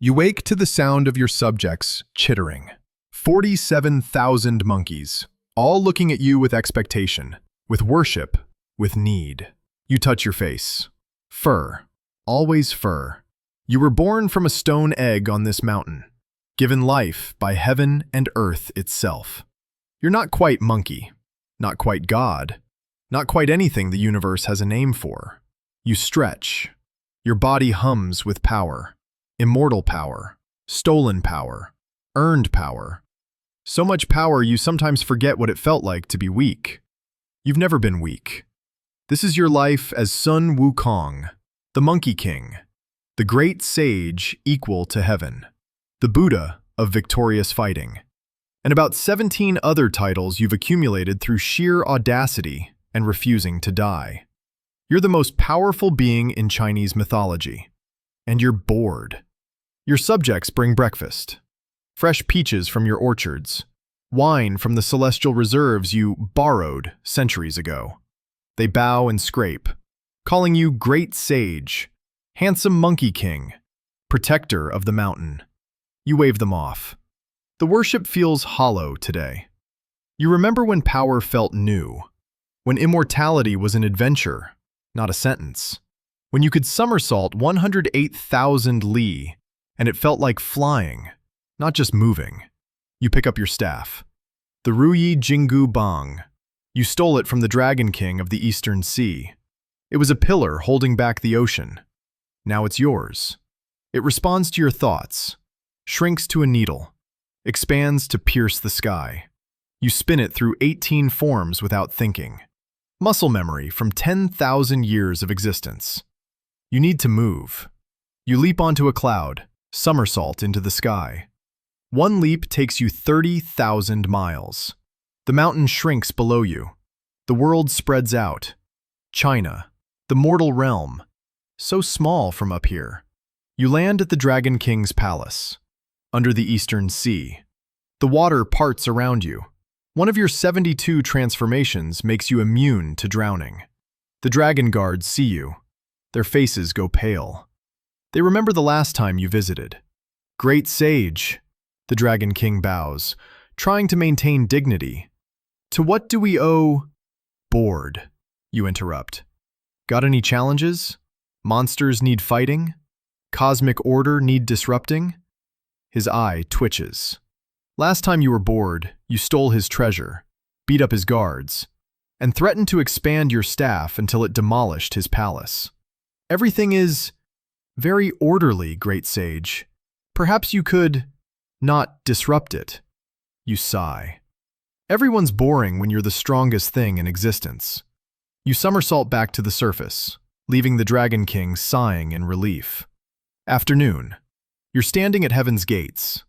You wake to the sound of your subjects chittering. 47,000 monkeys, all looking at you with expectation, with worship, with need. You touch your face. Fur. Always fur. You were born from a stone egg on this mountain, given life by heaven and earth itself. You're not quite monkey, not quite God, not quite anything the universe has a name for. You stretch. Your body hums with power. Immortal power. Stolen power. Earned power. So much power you sometimes forget what it felt like to be weak. You've never been weak. This is your life as Sun Wukong, the Monkey King, the great sage equal to heaven, the Buddha of victorious fighting, and about 17 other titles you've accumulated through sheer audacity and refusing to die. You're the most powerful being in Chinese mythology, and you're bored. Your subjects bring breakfast, fresh peaches from your orchards, wine from the celestial reserves you borrowed centuries ago. They bow and scrape, calling you Great Sage, Handsome Monkey King, Protector of the Mountain. You wave them off. The worship feels hollow today. You remember when power felt new, when immortality was an adventure, not a sentence, when you could somersault 108,000 li, and it felt like flying, not just moving. You pick up your staff. The Ruyi Jinggu Bang. You stole it from the Dragon King of the Eastern Sea. It was a pillar holding back the ocean. Now it's yours. It responds to your thoughts, shrinks to a needle, expands to pierce the sky. You spin it through 18 forms without thinking. Muscle memory from 10,000 years of existence. You need to move. You leap onto a cloud, somersault into the sky. One leap takes you 30,000 miles. The mountain shrinks below you. The world spreads out. China, the mortal realm, so small from up here. You land at the Dragon King's palace, under the Eastern Sea. The water parts around you. One of your 72 transformations makes you immune to drowning. The dragon guards see you. Their faces go pale. They remember the last time you visited. Great Sage, the Dragon King bows, trying to maintain dignity. To what do we owe? Bored, you interrupt. Got any challenges? Monsters need fighting? Cosmic order need disrupting? His eye twitches. Last time you were bored, you stole his treasure, beat up his guards, and threatened to expand your staff until it demolished his palace. Everything is very orderly, Great Sage. Perhaps you could not disrupt it. You sigh. Everyone's boring when you're the strongest thing in existence. You somersault back to the surface, leaving the Dragon King sighing in relief. Afternoon. You're standing at heaven's gates.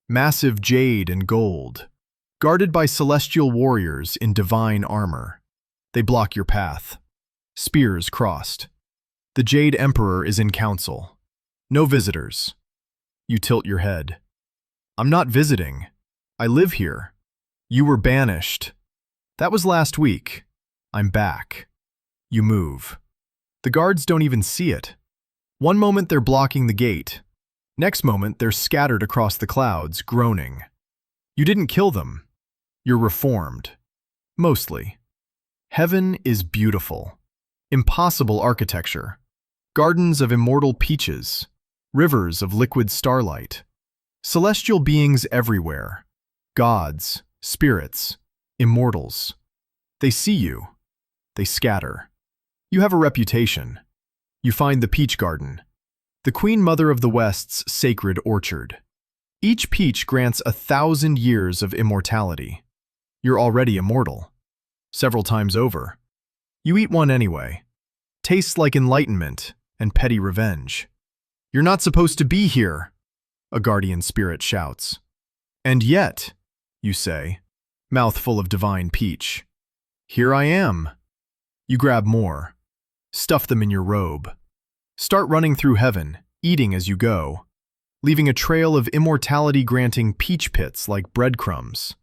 Massive jade and gold, guarded by celestial warriors in divine armor. They block your path. Spears crossed. The Jade Emperor is in council. No visitors. You tilt your head. I'm not visiting. I live here. You were banished. That was last week. I'm back. You move. The guards don't even see it. One moment they're blocking the gate. Next moment they're scattered across the clouds, groaning. You didn't kill them. You're reformed. Mostly. Heaven is beautiful. Impossible architecture. Gardens of immortal peaches. Rivers of liquid starlight. Celestial beings everywhere. Gods, spirits, immortals. They see you. They scatter. You have a reputation. You find the peach garden, the Queen Mother of the West's sacred orchard. Each peach grants 1,000 years of immortality. You're already immortal. Several times over. You eat one anyway. Tastes like enlightenment and petty revenge. You're not supposed to be here, a guardian spirit shouts. And yet, you say, mouthful of divine peach. Here I am. You grab more. Stuff them in your robe. Start running through heaven, eating as you go, leaving a trail of immortality-granting peach pits like breadcrumbs.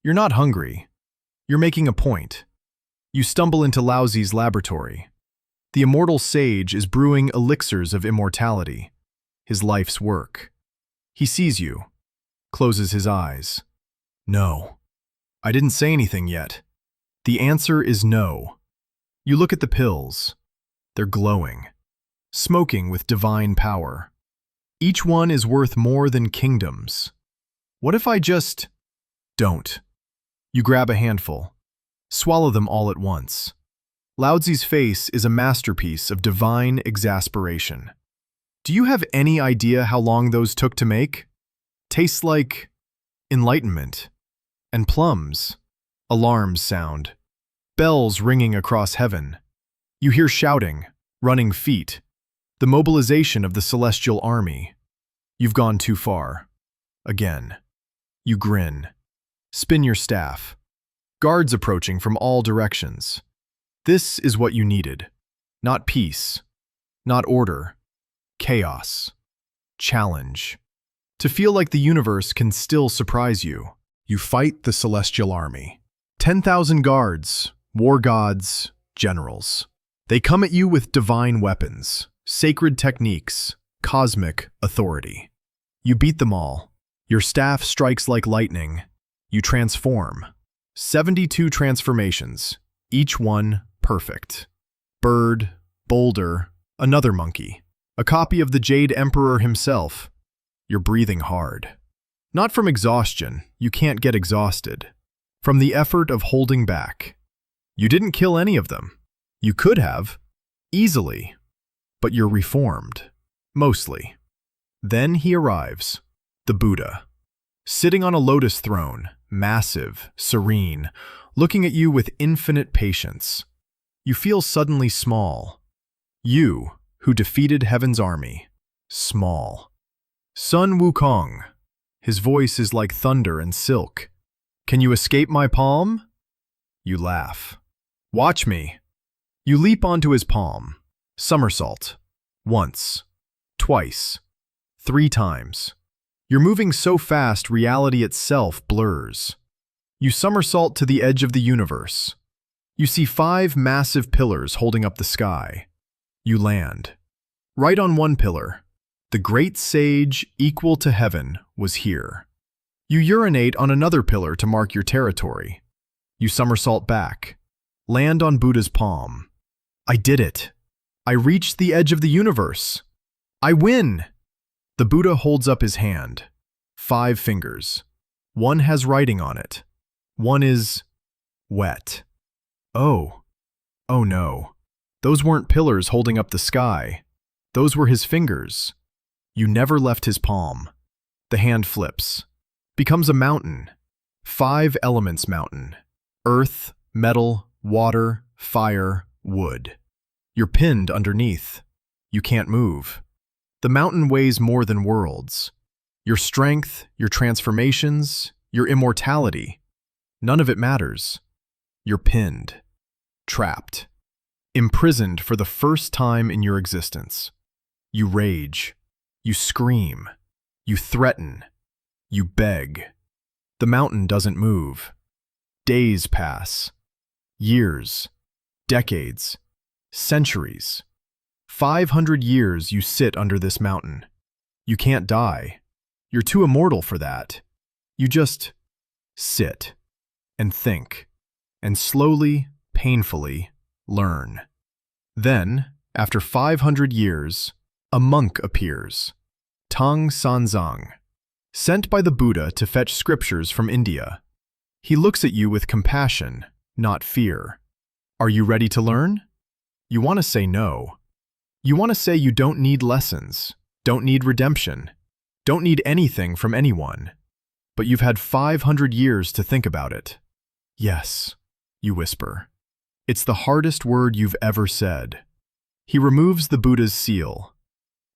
You're not hungry. You're making a point. You stumble into Laozi's laboratory. The immortal sage is brewing elixirs of immortality, his life's work. He sees you, closes his eyes. No. I didn't say anything yet. The answer is no. You look at the pills. They're glowing, smoking with divine power. Each one is worth more than kingdoms. What if I just... Don't. You grab a handful. Swallow them all at once. Laozi's face is a masterpiece of divine exasperation. Do you have any idea how long those took to make? Tastes like enlightenment. And plums. Alarms sound. Bells ringing across heaven. You hear shouting, running feet. The mobilization of the celestial army. You've gone too far. Again. You grin. Spin your staff. Guards approaching from all directions. This is what you needed. Not peace. Not order. Chaos. Challenge. To feel like the universe can still surprise you. You fight the celestial army. 10,000 guards, war gods, generals. They come at you with divine weapons, sacred techniques, cosmic authority. You beat them all. Your staff strikes like lightning. You transform. 72 transformations, each one perfect. Bird, boulder, another monkey. A copy of the Jade Emperor himself. You're breathing hard. Not from exhaustion, you can't get exhausted. From the effort of holding back. You didn't kill any of them. You could have, easily, but you're reformed, mostly. Then he arrives, the Buddha, sitting on a lotus throne, massive, serene, looking at you with infinite patience. You feel suddenly small. You, who defeated heaven's army, small. Sun Wukong. His voice is like thunder and silk. Can you escape my palm? You laugh. Watch me. You leap onto his palm. Somersault. Once. Twice. 3 times. You're moving so fast reality itself blurs. You somersault to the edge of the universe. You see 5 massive pillars holding up the sky. You land. Right on one pillar. The great sage, equal to heaven, was here. You urinate on another pillar to mark your territory. You somersault back. Land on Buddha's palm. I did it. I reached the edge of the universe. I win! The Buddha holds up his hand. 5 fingers. One has writing on it. One is wet. Oh. Oh no. Those weren't pillars holding up the sky. Those were his fingers. You never left his palm. The hand flips. Becomes a mountain. 5 elements mountain. Earth, metal, water, fire, wood. You're pinned underneath. You can't move. The mountain weighs more than worlds. Your strength, your transformations, your immortality. None of it matters. You're pinned. Trapped. Imprisoned for the first time in your existence. You rage. You scream. You threaten. You beg. The mountain doesn't move. Days pass. Years. Decades. Centuries. 500 years you sit under this mountain. You can't die. You're too immortal for that. You just sit and think and slowly, painfully learn. Then, after 500 years, a monk appears, Tang Sanzang, sent by the Buddha to fetch scriptures from India. He looks at you with compassion, not fear. Are you ready to learn? You want to say no. You want to say you don't need lessons, don't need redemption, don't need anything from anyone. But you've had 500 years to think about it. Yes, you whisper. It's the hardest word you've ever said. He removes the Buddha's seal.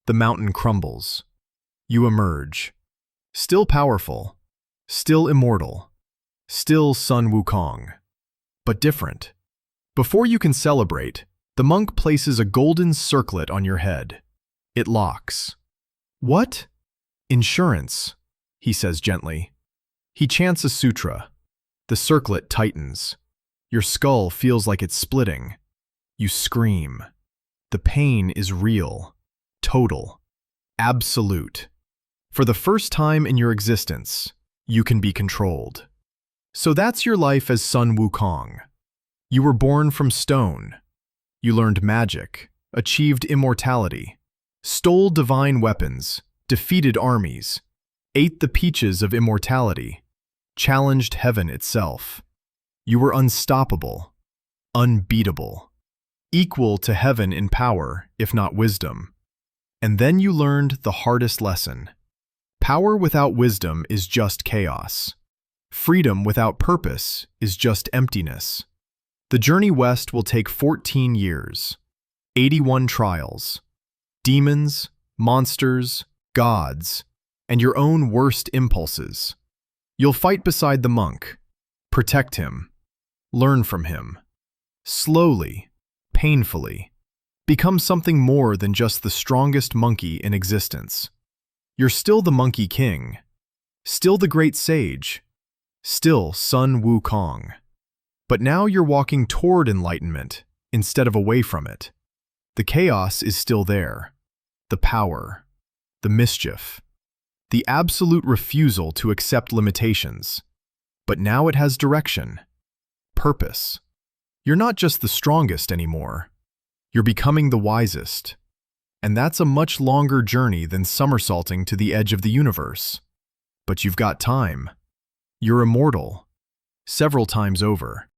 The mountain crumbles. You emerge. Still powerful. Still immortal. Still Sun Wukong. But different. Before you can celebrate, the monk places a golden circlet on your head. It locks. What? Insurance, he says gently. He chants a sutra. The circlet tightens. Your skull feels like it's splitting. You scream. The pain is real, total, absolute. For the first time in your existence, you can be controlled. So that's your life as Sun Wukong. You were born from stone. You learned magic, achieved immortality, stole divine weapons, defeated armies, ate the peaches of immortality, challenged heaven itself. You were unstoppable, unbeatable, equal to heaven in power, if not wisdom. And then you learned the hardest lesson. Power without wisdom is just chaos. Freedom without purpose is just emptiness. The journey west will take 14 years, 81 trials, demons, monsters, gods, and your own worst impulses. You'll fight beside the monk, protect him, learn from him. Slowly, painfully, become something more than just the strongest monkey in existence. You're still the Monkey King, still the great sage, still Sun Wukong. But now you're walking toward enlightenment instead of away from it. The chaos is still there, the power, the mischief, the absolute refusal to accept limitations. But now it has direction, purpose. You're not just the strongest anymore. You're becoming the wisest. And that's a much longer journey than somersaulting to the edge of the universe. But you've got time. You're immortal. Several times over.